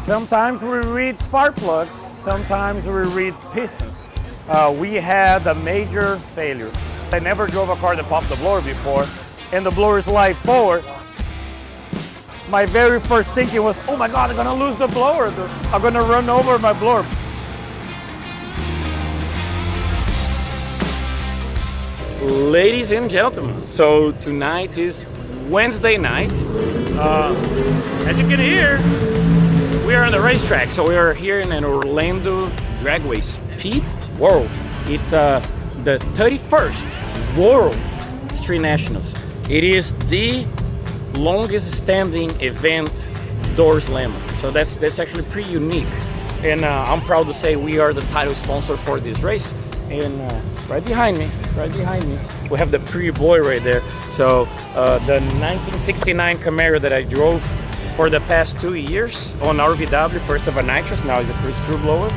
Sometimes we read spark plugs, sometimes we read pistons. We had a major failure. I never drove a car that popped the blower before, and the blower slide forward. My very first thinking was, oh my God, I'm gonna lose the blower. I'm gonna run over my blower. Ladies and gentlemen, so tonight is Wednesday night. As you can hear, we are on the racetrack. So we are here in an Orlando Dragway Speed World. It's the 31st World Street Nationals. It is the longest standing event door slammer. So that's actually pretty unique. And I'm proud to say we are the title sponsor for this race. And right behind me, we have the pretty boy right there. So the 1969 Camaro that I drove for the past 2 years on RVW, first of a nitrous, now it's a three-screw blower.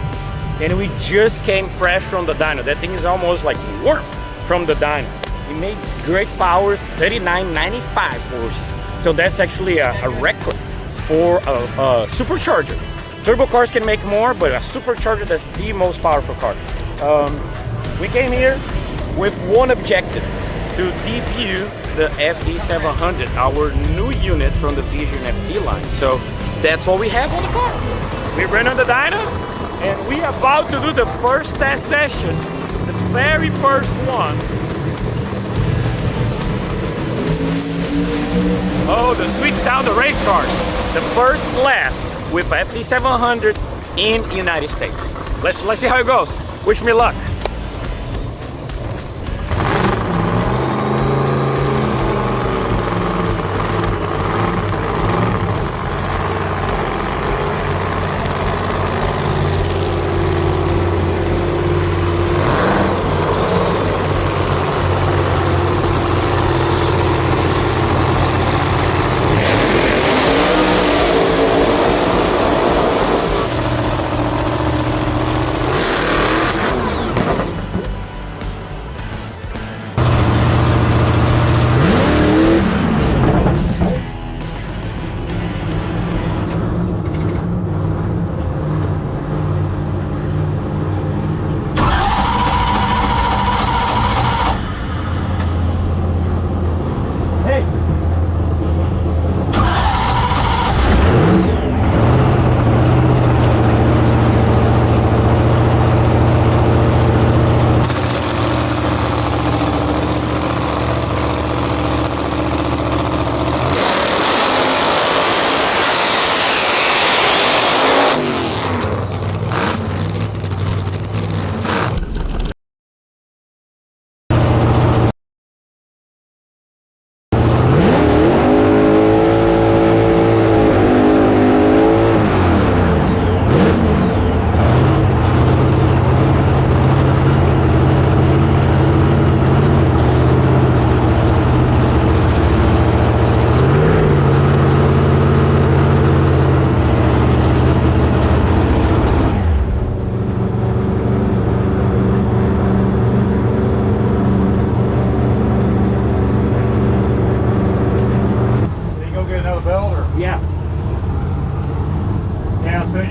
And we just came fresh from the dyno. That thing is almost like warm from the dyno. It made great power, 3995 horse. So that's actually a record for a supercharger. Turbo cars can make more, but a supercharger, that's the most powerful car. We came here with one objective, to debut the FT700, our new unit from the VisionFT line. So that's what we have on the car. We ran on the dyno, and we are about to do the first test session, the very first one. Oh, the sweet sound of race cars. The first lap with FT700 in United States. Let's see how it goes. Wish me luck.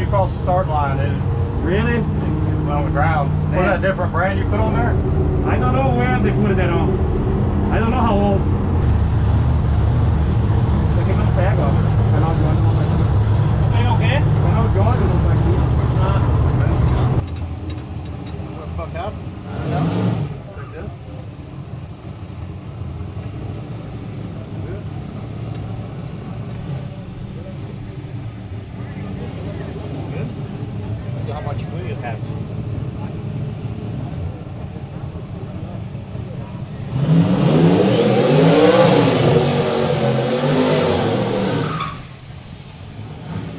Across the start line, Really? on the ground. Was that a different brand you put on there? I don't know where they put that on. I don't know how old. Você não pega, ó. Canal de óleo não vai aqui. Tem o quê? Canal de óleo não vai aqui. What the fuck happened? Yeah. How much fuel you have?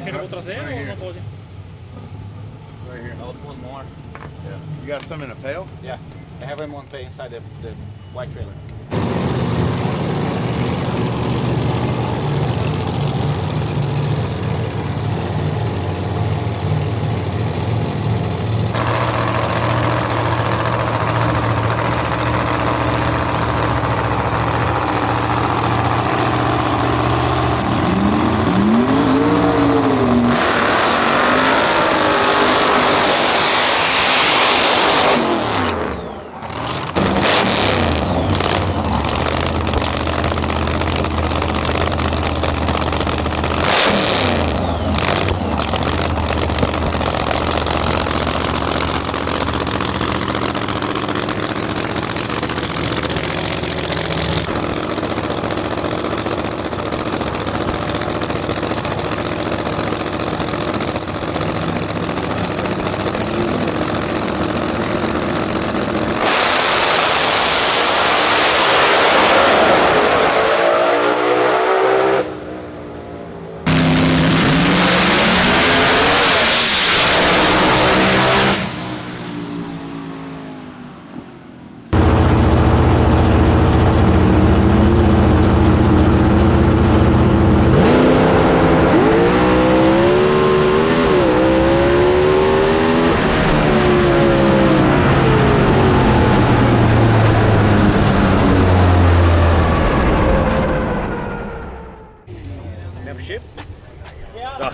Quer eu vou trazer ou não pode? Right here. I'll put more. Yeah. You got some in a pail? Yeah, I have them on pay inside the white trailer.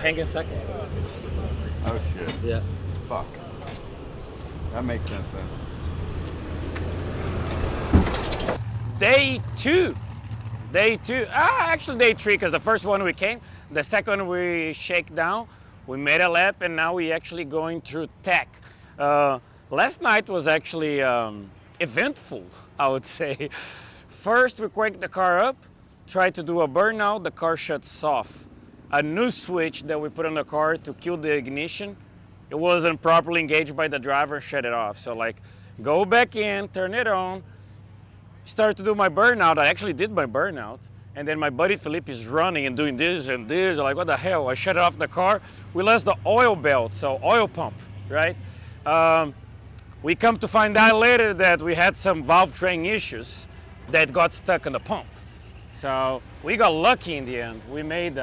hanging second. Oh shit. Yeah. Fuck. That makes sense then. Day two. Actually day three, because the first one we came, the second one we shake down, we made a lap, and now we actually going through tech. Last night was actually eventful, I would say. First we cranked the car up, tried to do a burnout, the car shuts off. A new switch that we put on the car to kill the ignition, it wasn't properly engaged by the driver, shut it off. So like, go back in, turn it on, start to do my burnout. I actually did my burnout. And then my buddy Felipe is running and doing this and this. I'm like, what the hell? I shut off the car. We lost the oil belt, so oil pump, right? We come to find out later that we had some valvetrain issues that got stuck in the pump. So we got lucky in the end. We made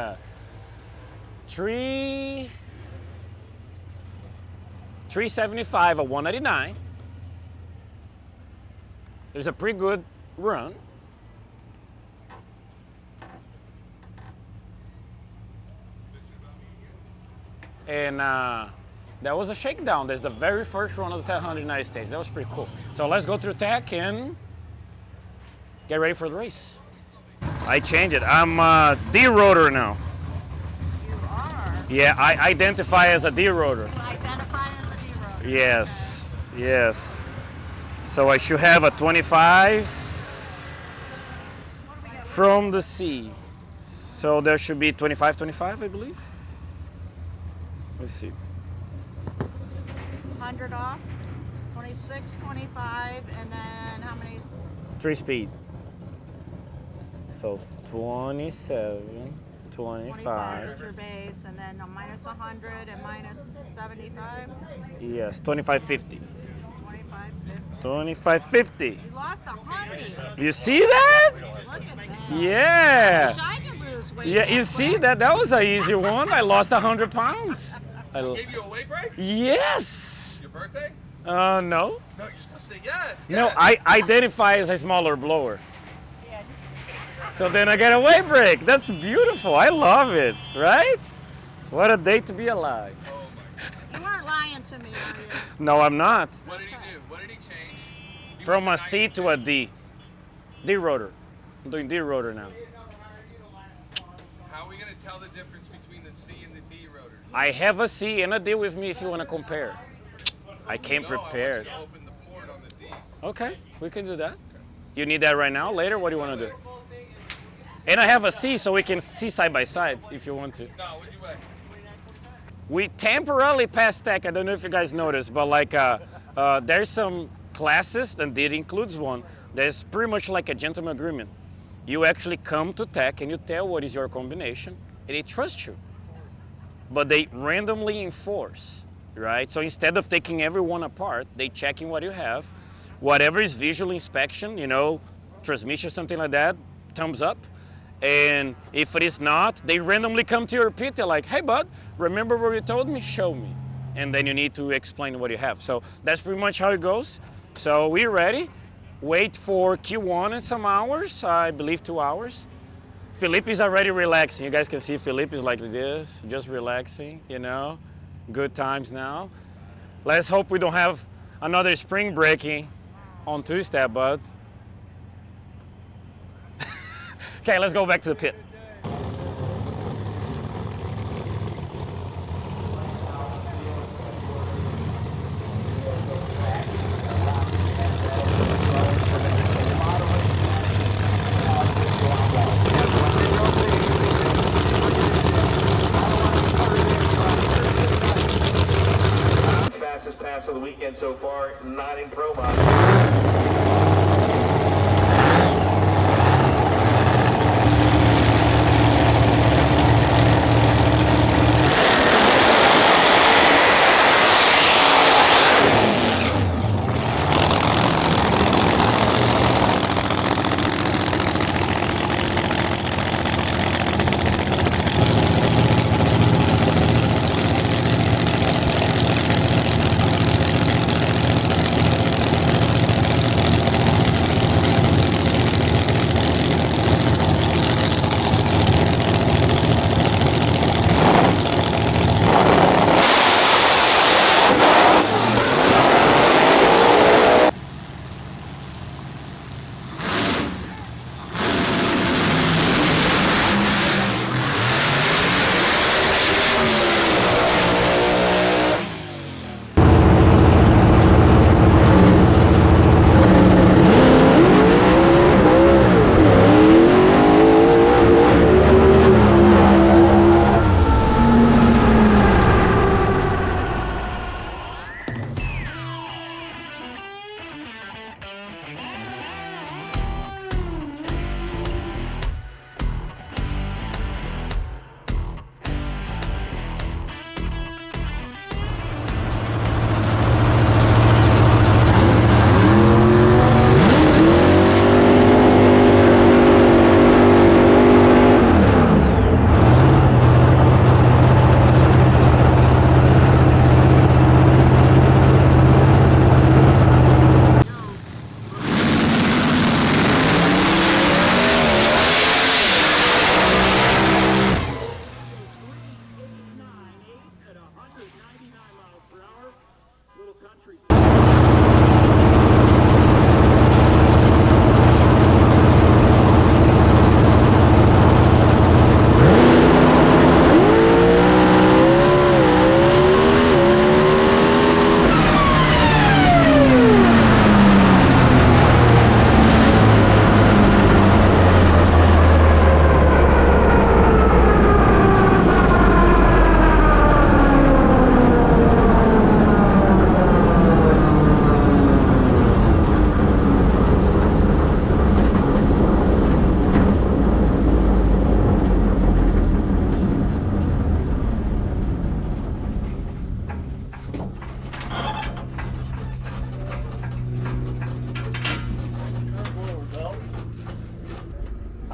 375 at 199. There's a pretty good run. And that was a shakedown. That's the very first run of the 700 United States. That was pretty cool. So let's go through tech and get ready for the race. I changed it. I'm D-rotor now. You are? Yeah, I identify as a D-rotor. You identify as a D-rotor? Yes, yes. So I should have a 25 from the C. So there should be 25, 25, I believe. Let's see. 100 off, 26, 25, and then how many? 3 speed. So 27, 25. is your base, and then a minus 100 and minus 75? Yes, 25.50. 25, 50. 25.50. You lost 100. You see that? Look at that. Yeah. I could lose weight. Yeah, you see that? That was an easy one. I lost 100 pounds. Gave you a weight break? Yes. Your birthday? No. No, you're supposed to say yes. No, yes. I identify as a smaller blower. So then I get a weight break. That's beautiful. I love it, right? What a day to be alive. Oh my God. You weren't lying to me, are you? No, I'm not. What did he do? What did he change? He From a went to C to a D. D-rotor. I'm doing D-rotor now. How are we going to tell the difference between the C and the D rotor? I have a C and a D with me if you want to compare. I came No, prepared. I want you to open the port on the D's. Okay, we can do that. You need that right now? Later? What do you want to do? And I have a C so we can see side by side if you want to. No, what'd you weigh? We temporarily passed tech. I don't know if you guys noticed, but like there's some classes, and it includes one. There's pretty much like a gentleman agreement. You actually come to tech and you tell what is your combination, and they trust you. But they randomly enforce, right? So instead of taking everyone apart, they checking what you have. Whatever is visual inspection, you know, transmission, something like that, thumbs up. And if it is not, they randomly come to your pit. They're like, hey, bud, remember what you told me? Show me. And then you need to explain what you have. So that's pretty much how it goes. So we're ready. Wait for Q1 in some hours, I believe 2 hours. Felipe is already relaxing. You guys can see Felipe is like this, just relaxing, you know. Good times now. Let's hope we don't have another spring breaking on Tuesday, bud. Okay, let's go back to the pit. Fastest pass of the weekend so far, not in pro mod.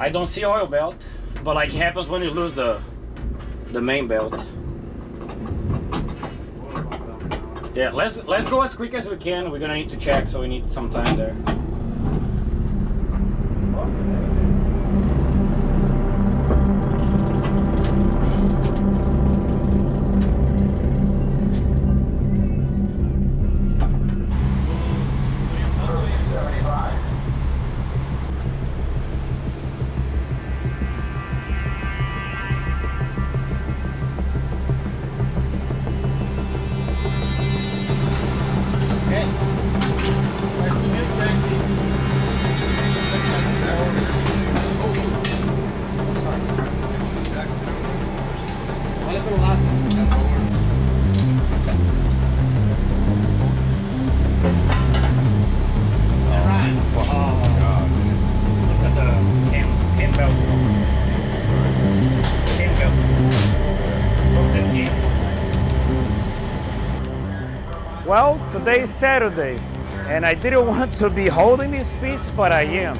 I don't see oil belt, but like it happens when you lose the main belt. Yeah, let's go as quick as we can. We're gonna need to check, so we need some time there. Well, today's Saturday, and I didn't want to be holding this piece, but I am.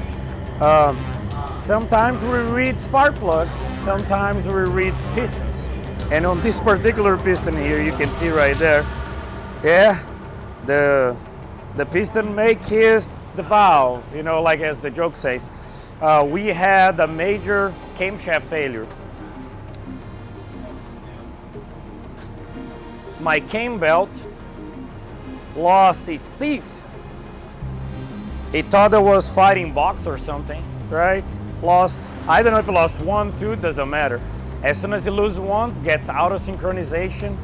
Sometimes we read spark plugs, sometimes we read pistons. And on this particular piston here, you can see right there, yeah, the piston may kiss the valve, you know, like as the joke says. We had a major camshaft failure. My cam belt lost its teeth. It thought it was fighting box or something, right? Lost, I don't know if it lost one, two, doesn't matter. As soon as you lose one, gets out of synchronization.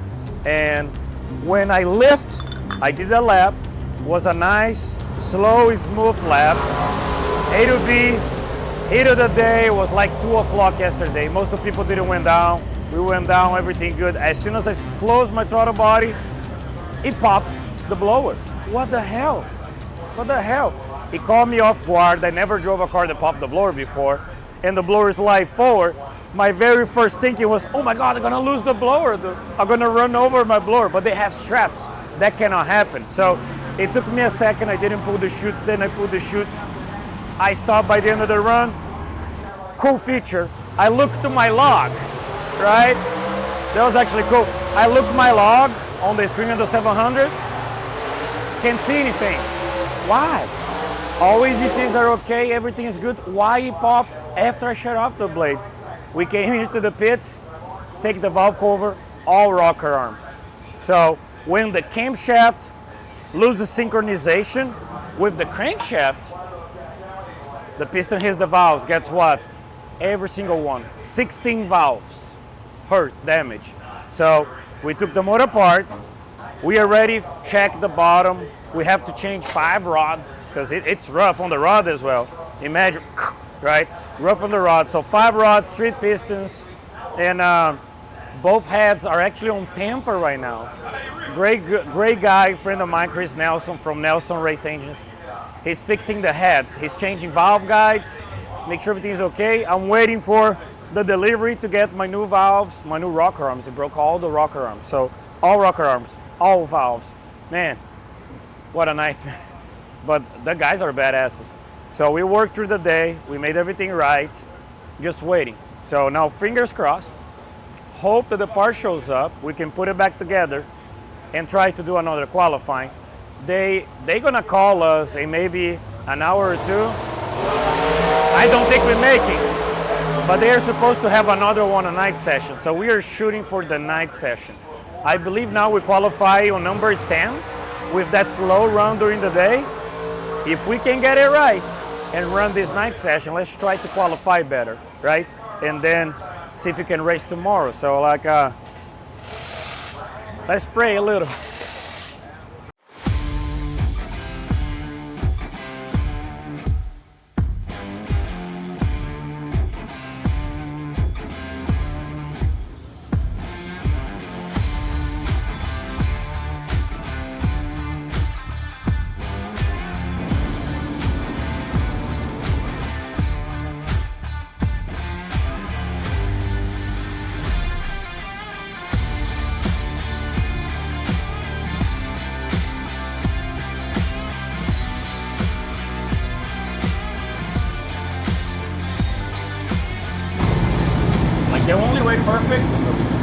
And when I lift, I did a lap, was a nice, slow, smooth lap. A to B, heat of the day was like 2 o'clock yesterday. Most of the people didn't went down. We went down, everything good. As soon as I closed my throttle body, it popped the blower. What the hell? What the hell? It caught me off guard. I never drove a car that popped the blower before, and the blower slide forward. My very first thinking was, oh my God, I'm gonna lose the blower. I'm gonna run over my blower, but they have straps. That cannot happen. So it took me a second. I didn't pull the chutes, then I pulled the chutes. I stopped by the end of the run. Cool feature. I looked to my log, right? That was actually cool. I looked my log on the screen of the 700. Can't see anything. Why? All EGTs are okay, everything is good. Why it popped after I shut off the blades? We came here to the pits, take the valve cover, all rocker arms. So when the camshaft loses synchronization with the crankshaft, the piston hits the valves. Guess what? Every single one, 16 valves hurt, damage. So we took the motor apart. We already checked the bottom. We have to change 5 rods because it's rough on the rod as well. Imagine, right? Rough on the rod. So 5 rods, 3 pistons, and both heads are actually on tamper right now. Great guy, friend of mine, Chris Nelson from Nelson Race Engines. He's fixing the heads. He's changing valve guides, make sure everything's okay. I'm waiting for the delivery to get my new valves, my new rocker arms. It broke all the rocker arms. So all rocker arms, all valves. Man, what a nightmare. But the guys are badasses. So we worked through the day. We made everything right, just waiting. So now fingers crossed. Hope that the part shows up. We can put it back together and try to do another qualifying. They're gonna call us in maybe an hour or 2. I don't think we make it, but they are supposed to have another one, a night session. So we are shooting for the night session. I believe now we qualify on number 10 with that slow run during the day. If we can get it right and run this night session, let's try to qualify better, right? And then see if we can race tomorrow. So like, let's pray a little.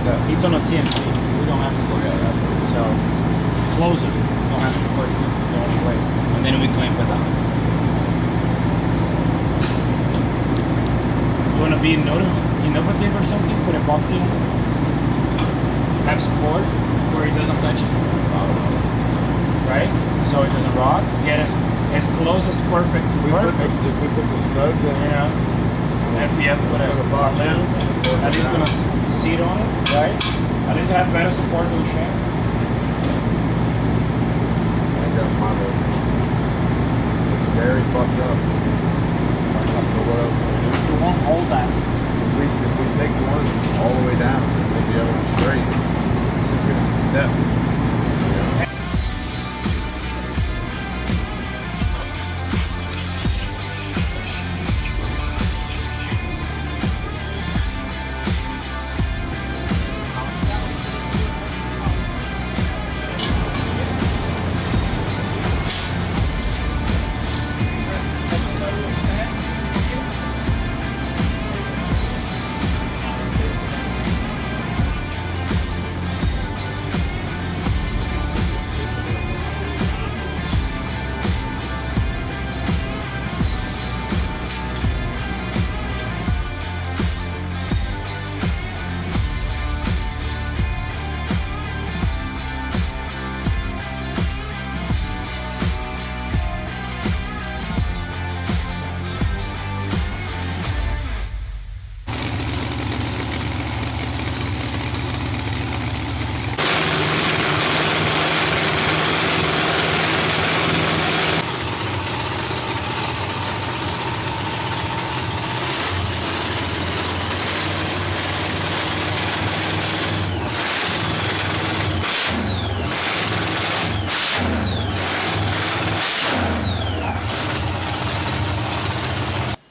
step. It's on a CNC. We don't have a CNC. So close it. We don't have to push it. It's the only way. And then we clamp it down. You want to be innovative or something? Put epoxy on it. Have support where it doesn't touch it. Right? So it doesn't rot. Get as close as perfect to perfect. If we put the studs in, Yeah. And we have to put a box in, little, at least gonna sit on it, right? At least have better support on the shaft. and that's my move. It's very fucked up. I don't know what else can we do. You won't hold that. If we take one all the way down and then the other one straight, it's just gonna be steps. You know?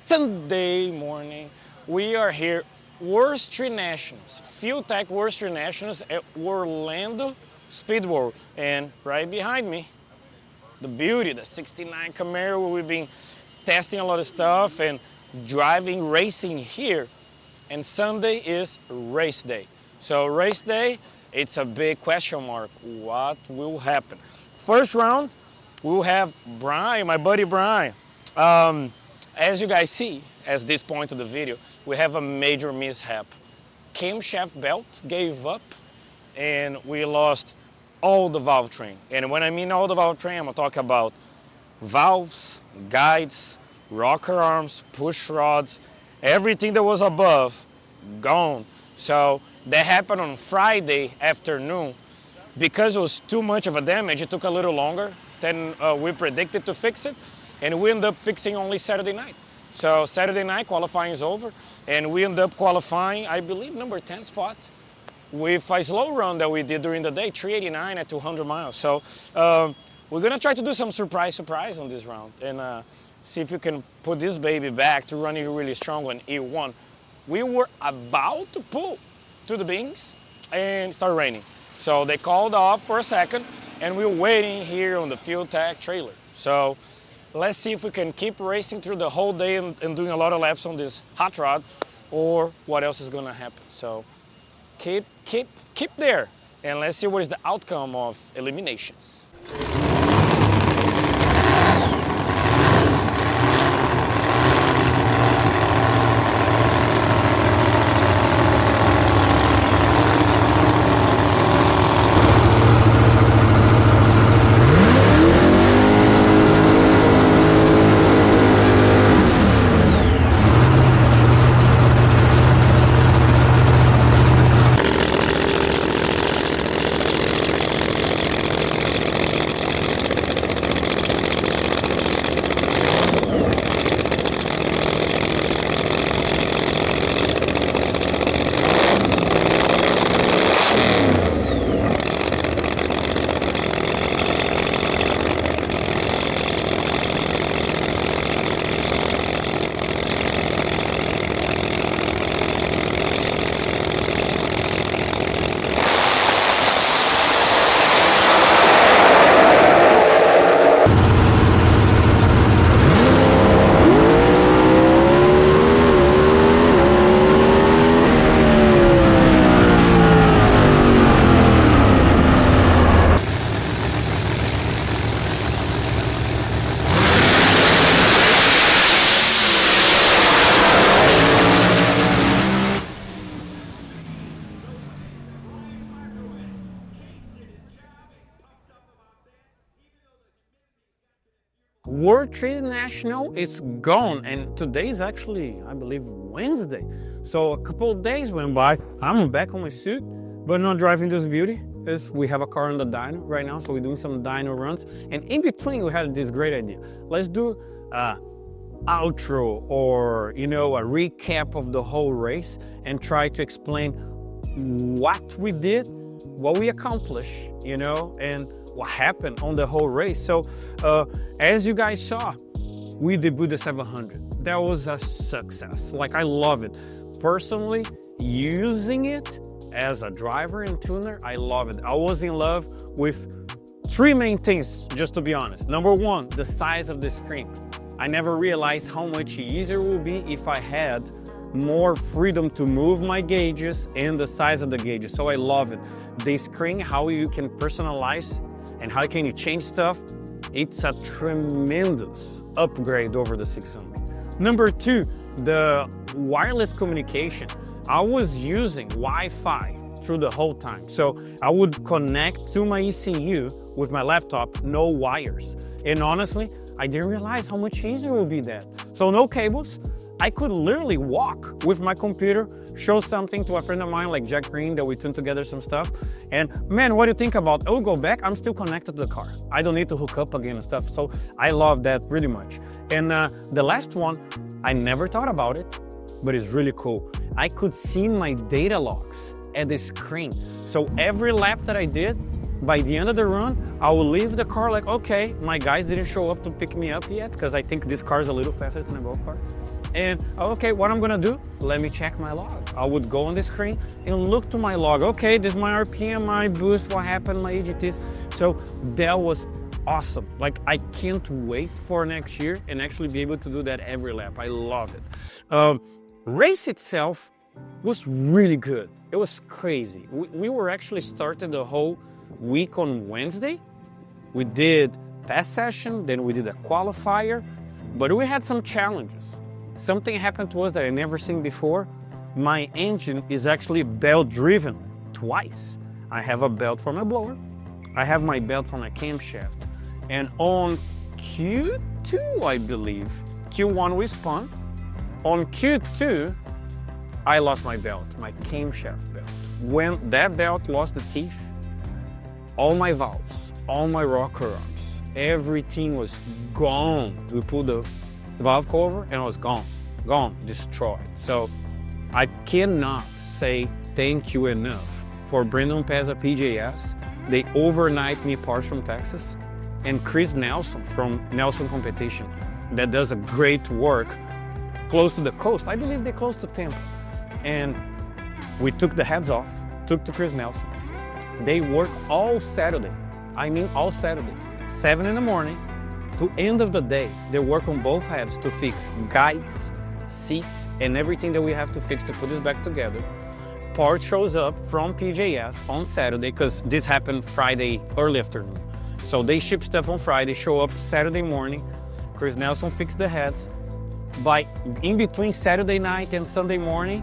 Sunday morning, we are here, World Street Nationals, FuelTech World Street Nationals at Orlando Speed World. And right behind me, the beauty, the 69 Camaro, where we've been testing a lot of stuff and driving, racing here. And Sunday is race day. So race day, it's a big question mark. What will happen? First round, we'll have Brian, my buddy Brian. As you guys see, at this point of the video, we have a major mishap. Camshaft belt gave up and we lost all the valvetrain. And when I mean all the valvetrain, I'm talking about valves, guides, rocker arms, push rods, everything that was above, gone. So that happened on Friday afternoon. Because it was too much of a damage, it took a little longer than we predicted to fix it. And we ended up fixing only Saturday night. So Saturday night qualifying is over, and we ended up qualifying, I believe, number 10 spot with a slow run that we did during the day, 389 at 200 miles. So we're gonna try to do some surprise on this round and see if we can put this baby back to running really strong on E1. We were about to pull to the bins and start raining. So they called off for a second, and we were waiting here on the FuelTech trailer. So let's see if we can keep racing through the whole day and doing a lot of laps on this hot rod, or what else is gonna happen. So keep there, and let's see what is the outcome of eliminations. World Street National is gone, and today is actually, I believe, Wednesday. So a couple of days went by. I'm back on my suit, but not driving this beauty, because we have a car on the dyno right now, so we're doing some dyno runs. And in between, we had this great idea. Let's do outro, or you know, a recap of the whole race, and try to explain what we did, what we accomplished, you know, and what happened on the whole race. So as you guys saw, we debuted the 700. That was a success. Like, I love it personally. Using it as a driver and tuner, I love it. I was in love with three main things, just to be honest. Number one, the size of the screen. I never realized how much easier it would be if I had more freedom to move my gauges and the size of the gauges. So I love it. The screen, how you can personalize and how can you change stuff, it's a tremendous upgrade over the 600. Number two, the wireless communication. I was using Wi-Fi through the whole time. So I would connect to my ECU with my laptop, no wires. And honestly, I didn't realize how much easier it would be that. So no cables. I could literally walk with my computer, show something to a friend of mine like Jack Green that we tuned together some stuff. And man, what do you think about, I will go back, I'm still connected to the car. I don't need to hook up again and stuff. So I love that really much. And the last one, I never thought about it, but it's really cool. I could see my data logs at the screen. So every lap that I did, by the end of the run, I will leave the car like, okay, my guys didn't show up to pick me up yet, because I think this car is a little faster than a golf car. And okay, what I'm gonna do, let me check my log. I would go on the screen and look to my log. Okay, this is my RPM, my boost, what happened, my EGTs. So that was awesome. Like, I can't wait for next year and actually be able to do that every lap. I love it. Race itself was really good. It was crazy. We were actually started the whole week on Wednesday. We did test session, then we did a qualifier, but we had some challenges. Something happened to us that I never seen before. My engine is actually belt driven twice. I have a belt for my blower. I have my belt for my camshaft. And on Q2, I believe, Q1 we spun. On Q2, I lost my belt, my camshaft belt. When that belt lost the teeth, all my valves, all my rocker arms, everything was gone. We pulled the valve cover and it was gone, destroyed. So I cannot say thank you enough for Brandon Peza PJS. They overnight me parts from Texas, and Chris Nelson from Nelson Competition that does a great work close to the coast. I believe they're close to Tampa. And we took the heads off, took to Chris Nelson. They work all Saturday. I mean all Saturday, 7 in the morning to end of the day. They work on both heads to fix guides, seats, and everything that we have to fix to put this back together. Part shows up from PJS on Saturday, because this happened Friday early afternoon. So they ship stuff on Friday, show up Saturday morning. Chris Nelson fixed the heads. By in between Saturday night and Sunday morning,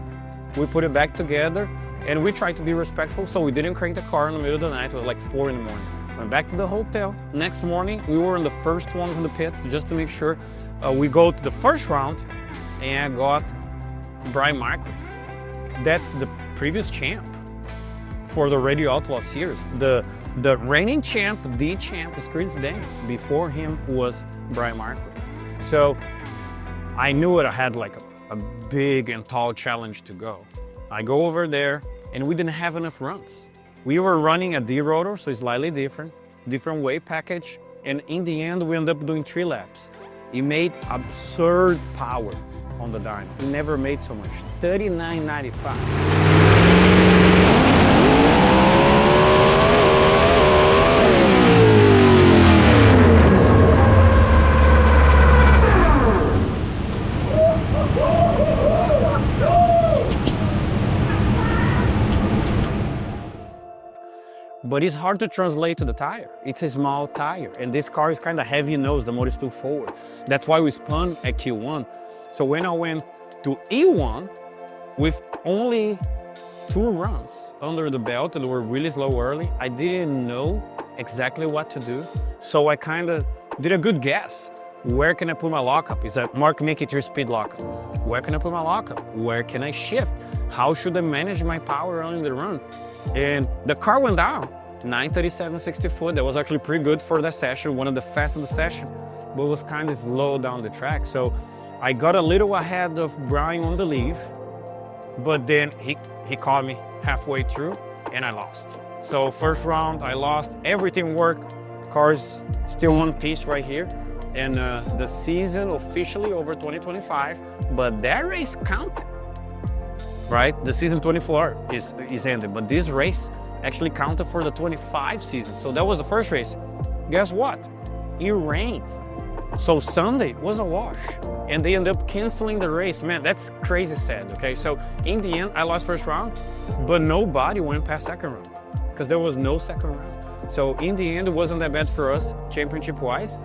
we put it back together, and we tried to be respectful, so we didn't crank the car in the middle of the night. It was like 4 in the morning. Went back to the hotel. Next morning, we were in the first ones in the pits just to make sure. We go to the first round, and I got Brian Marquez. That's the previous champ for the Radio Outlaw Series. The reigning champ, the champ, is Chris Daniels. Before him was Brian Marquez. So I knew it. I had like a big and tall challenge to go. I go over there, and we didn't have enough runs. We were running a D-rotor, so it's slightly different weight package, and in the end, we ended up doing 3 laps. It made absurd power on the dyno. It never made so much, 39.95. But it's hard to translate to the tire. It's a small tire, and this car is kind of heavy nose, the motor is too forward. That's why we spun at Q1. So when I went to E1 with only 2 runs under the belt and were really slow early, I didn't know exactly what to do. So I kind of did a good guess. Where can I put my lockup? Is that Mark Mickey 3-speed lockup? Where can I put my lockup? Where can I shift? How should I manage my power on the run? And the car went down, 937/60 foot. That was actually pretty good for that session, one of the fastest of the session, but it was kind of slow down the track. So I got a little ahead of Brian on the leave, but then he caught me halfway through and I lost. So first round, I lost, everything worked. Car's still one piece right here. And the season officially over 2025, but that race counted, right? The season 24 is ended, but this race actually counted for the 25 season. So that was the first race. Guess what? It rained. So Sunday was a wash and they ended up canceling the race. Man, that's crazy sad, okay? So in the end, I lost first round, but nobody went past second round because there was no second round. So in the end, it wasn't that bad for us championship-wise.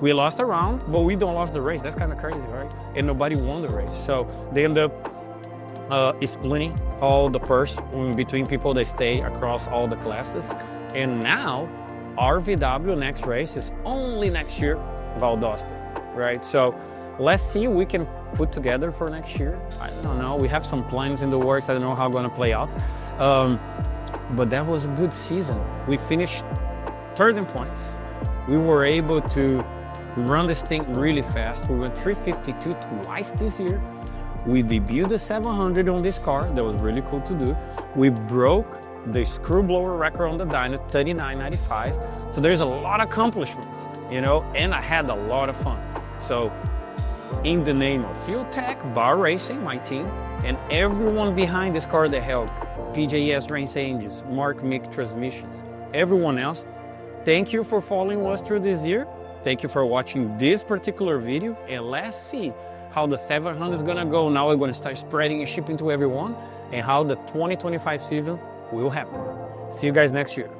We lost a round, but we don't lost the race. That's kind of crazy, right? And nobody won the race. So they end up splitting all the purse in between people that stay across all the classes. And now our VW next race is only next year, Valdosta, right? So let's see what we can put together for next year. I don't know. We have some plans in the works. I don't know how it's going to play out. But that was a good season. We finished third in points. We were able to run this thing really fast. We went 352 twice this year. We debuted the 700 on this car. That was really cool to do. We broke the screw blower record on the dyno, 39.95. So there's a lot of accomplishments, you know, and I had a lot of fun. So in the name of FuelTech, Bar Racing, my team, and everyone behind this car that helped, PJS Race Angels, Mark Mick Transmissions, everyone else, thank you for following us through this year. Thank you for watching this particular video, and let's see how the 700 is gonna go. Now we're gonna start spreading and shipping to everyone, and how the 2025 season will happen. See you guys next year.